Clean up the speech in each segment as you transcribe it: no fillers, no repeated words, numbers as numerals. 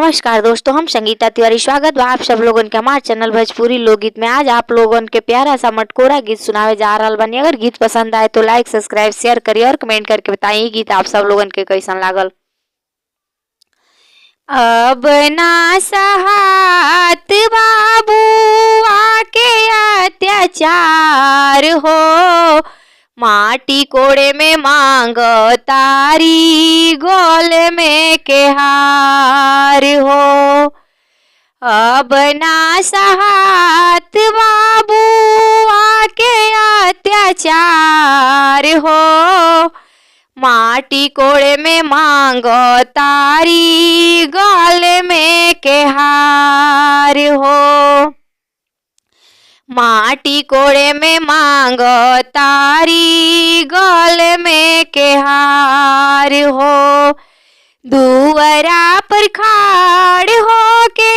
नमस्कार दोस्तों, हम संगीता तिवारी स्वागत बा आप सब लोगन के हमारे चैनल भोजपुरी लोकगीत में। आज आप लोगन के प्यारा सा मटकोरा गीत सुनावे जा रहल बानी। अगर गीत पसंद आए तो लाइक सब्सक्राइब शेयर करिए और कमेंट करके बताइए ये गीत आप सब लोगन के कैसन लागल। अब ना सहात बाबू आके अत्याचार हो, माटी कोड़े में मांग तारी गोले में के हार हो। अब ना सहात बाबू आके अत्याचार हो, माटी कोड़े में मांग तारी गोले में के हार हो। माटी कोड़े में मांग तारी गले में के हार हो। दुआरा पर खाड़ हो के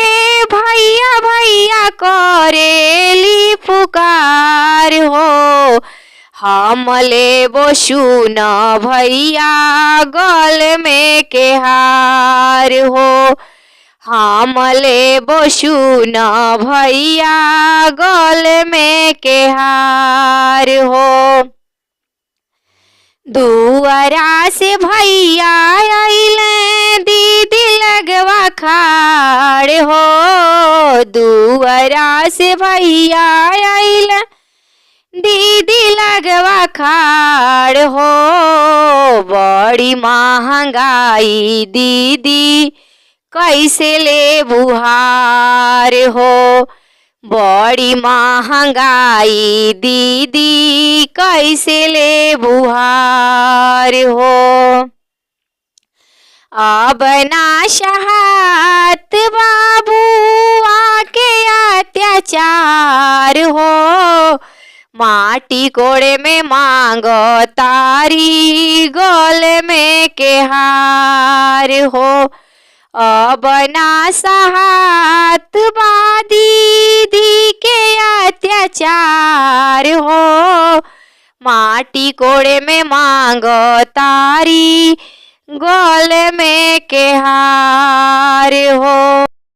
भैया भैया करेली पुकार हो, हम लेबो सुन भैया गले में के हार हो। हम लेबो सुन भैया गले में के हार हो। दुआरा से भैया आइले दीदी लगवा खाड़ हो, दुआरा से भैया आइले दीदी लगवा खाड़ हो। बड़ी महंगाई दीदी कैसे ले बुहार हो, बड़ी महंगाई दीदी कैसे ले बुहार हो। अब ना सहात बाबू आके अत्याचार हो, माटी कोड़े में मांग तारी गोले में के हार हो। अब ना सहात बा दीदी के अत्याचार हो, माटी कोड़े में मांग तारी गोले में के हार हो।